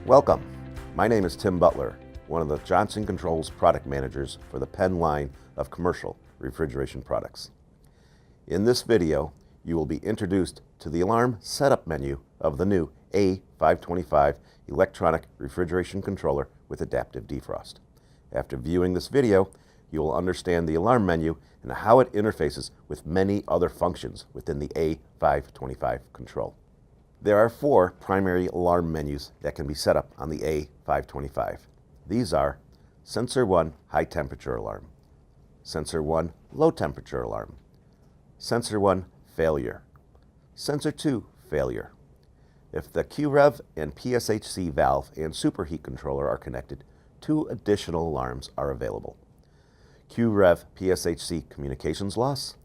Welcome. My name is Tim Butler, one of the Johnson Controls product managers for the Penn line of commercial refrigeration products. In this video, you will be introduced to the alarm setup menu of the new A525 electronic refrigeration controller with adaptive defrost. After viewing this video, you will understand the alarm menu and how it interfaces with many other functions within the A525 control. There are 4 primary alarm menus that can be set up on the A525. These are Sensor 1 High Temperature Alarm, Sensor 1 Low Temperature Alarm, Sensor 1 Failure, Sensor 2 Failure. If the QREV and PSHC valve and superheat controller are connected, 2 additional alarms are available. QREV PSHC communications loss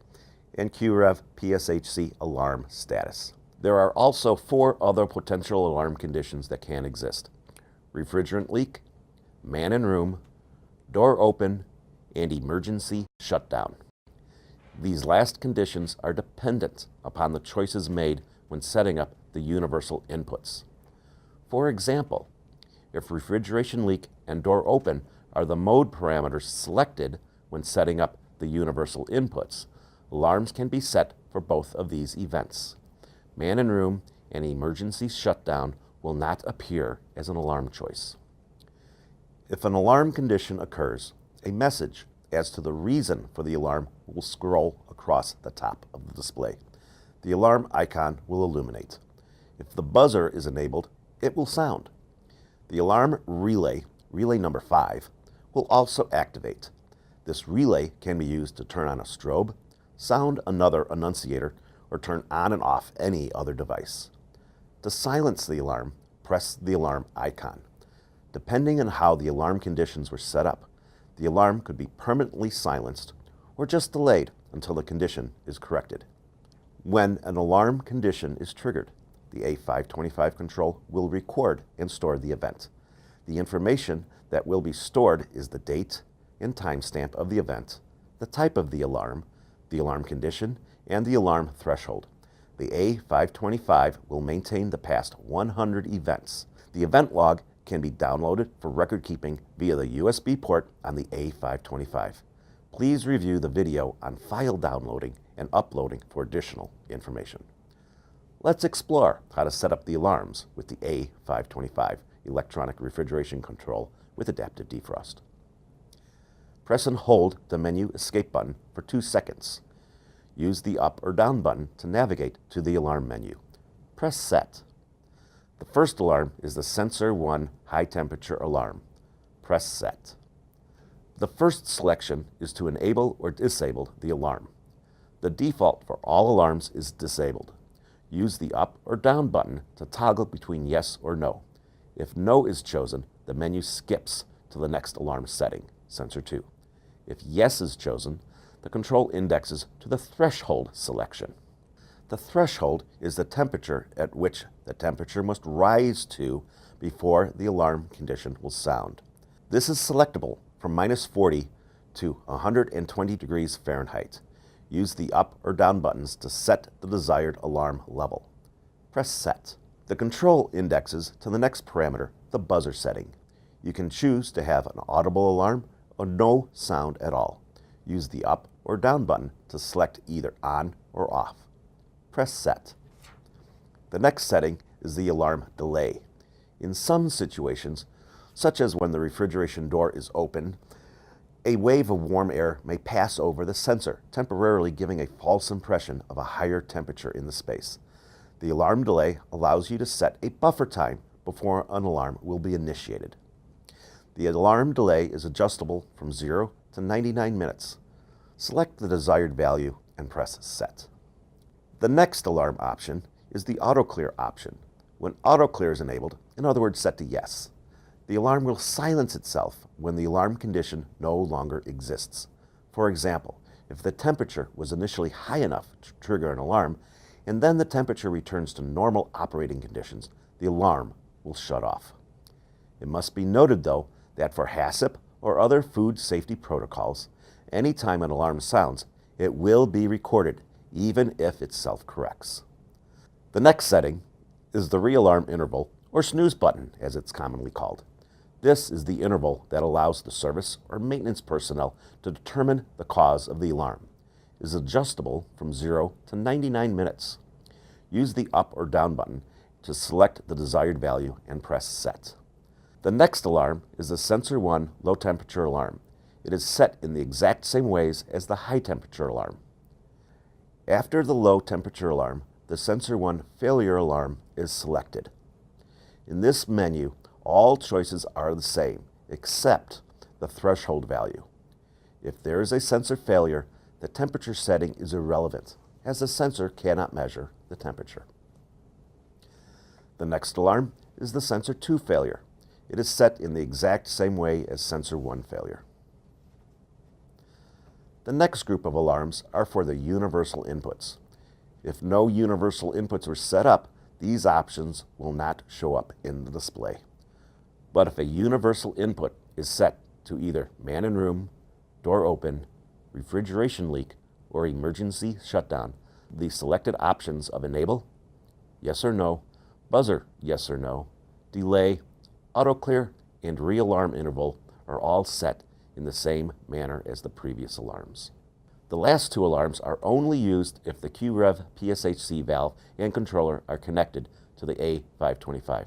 and QREV PSHC alarm status. There are also 4 other potential alarm conditions that can exist: refrigerant leak, man in room, door open, and emergency shutdown. These last conditions are dependent upon the choices made when setting up the universal inputs. For example, if refrigeration leak and door open are the mode parameters selected when setting up the universal inputs, alarms can be set for both of these events. Man in room and emergency shutdown will not appear as an alarm choice. If an alarm condition occurs, a message as to the reason for the alarm will scroll across the top of the display. The alarm icon will illuminate. If the buzzer is enabled, it will sound. The alarm relay number 5, will also activate. This relay can be used to turn on a strobe, sound another annunciator, or turn on and off any other device. To silence the alarm, press the alarm icon. Depending on how the alarm conditions were set up, the alarm could be permanently silenced or just delayed until the condition is corrected. When an alarm condition is triggered, the A525 control will record and store the event. The information that will be stored is the date and timestamp of the event, the type of the alarm condition, and the alarm threshold. The A525 will maintain the past 100 events. The event log can be downloaded for record keeping via the USB port on the A525. Please review the video on file downloading and uploading for additional information. Let's explore how to set up the alarms with the A525 electronic refrigeration control with adaptive defrost. Press and hold the menu escape button for 2 seconds. Use the up or down button to navigate to the alarm menu. Press Set. The first alarm is the Sensor 1 High Temperature Alarm. Press Set. The first selection is to enable or disable the alarm. The default for all alarms is disabled. Use the up or down button to toggle between yes or no. If no is chosen, the menu skips to the next alarm setting, Sensor 2. If yes is chosen, the control indexes to the threshold selection. The threshold is the temperature at which the temperature must rise to before the alarm condition will sound. This is selectable from -40 to 120 degrees Fahrenheit. Use the up or down buttons to set the desired alarm level. Press Set. The control indexes to the next parameter, the buzzer setting. You can choose to have an audible alarm or no sound at all. Use the up or down button to select either on or off. Press Set. The next setting is the alarm delay. In some situations, such as when the refrigeration door is open, a wave of warm air may pass over the sensor, temporarily giving a false impression of a higher temperature in the space. The alarm delay allows you to set a buffer time before an alarm will be initiated. The alarm delay is adjustable from 0 to 99 minutes. Select the desired value and press Set. The next alarm option is the auto clear option. When auto clear is enabled, in other words set to yes, the alarm will silence itself when the alarm condition no longer exists. For example, if the temperature was initially high enough to trigger an alarm, and then the temperature returns to normal operating conditions, the alarm will shut off. It must be noted, though, that for HACCP or other food safety protocols, anytime an alarm sounds, it will be recorded, even if it self-corrects. The next setting is the re-alarm interval, or snooze button as it's commonly called. This is the interval that allows the service or maintenance personnel to determine the cause of the alarm. It is adjustable from 0 to 99 minutes. Use the up or down button to select the desired value and press set. The next alarm is the Sensor 1 low temperature alarm. It is set in the exact same ways as the high temperature alarm. After the low temperature alarm, the Sensor 1 failure alarm is selected. In this menu, all choices are the same, except the threshold value. If there is a sensor failure, the temperature setting is irrelevant, as the sensor cannot measure the temperature. The next alarm is the Sensor 2 failure. It is set in the exact same way as Sensor 1 failure. The next group of alarms are for the universal inputs. If no universal inputs were set up, these options will not show up in the display. But if a universal input is set to either man in room, door open, refrigeration leak, or emergency shutdown, the selected options of enable, yes or no, buzzer, yes or no, delay, auto clear, and re-alarm interval are all set in the same manner as the previous alarms. The last two alarms are only used if the QREV PSHC valve and controller are connected to the A525.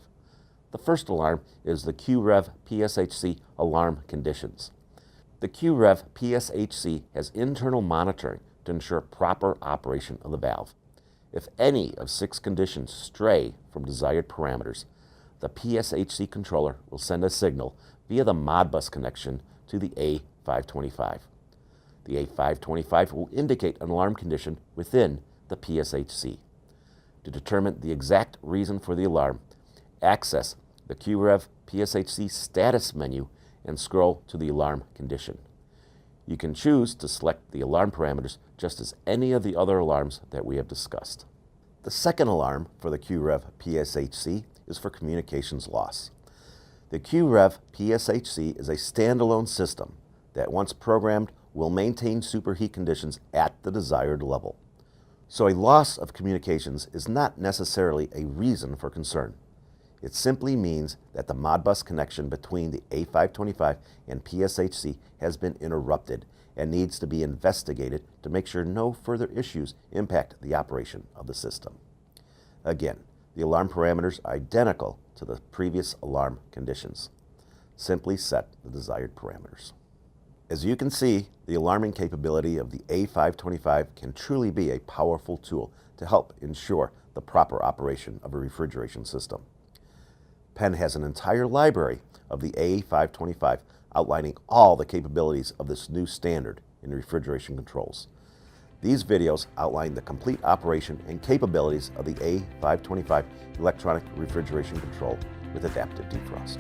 The first alarm is the QREV PSHC alarm conditions. The QREV PSHC has internal monitoring to ensure proper operation of the valve. If any of 6 conditions stray from desired parameters, the PSHC controller will send a signal via the Modbus connection to the A525. The A525 will indicate an alarm condition within the PSHC. To determine the exact reason for the alarm, access the QREV PSHC status menu and scroll to the alarm condition. You can choose to select the alarm parameters just as any of the other alarms that we have discussed. The second alarm for the QREV PSHC is for communications loss. The QREV PSHC is a standalone system that, once programmed, will maintain superheat conditions at the desired level. So a loss of communications is not necessarily a reason for concern. It simply means that the Modbus connection between the A525 and PSHC has been interrupted and needs to be investigated to make sure no further issues impact the operation of the system. Again, the alarm parameters are identical to the previous alarm conditions. Simply set the desired parameters. As you can see, the alarming capability of the A525 can truly be a powerful tool to help ensure the proper operation of a refrigeration system. Penn has an entire library of the A525 outlining all the capabilities of this new standard in refrigeration controls. These videos outline the complete operation and capabilities of the A525 electronic refrigeration control with adaptive defrost.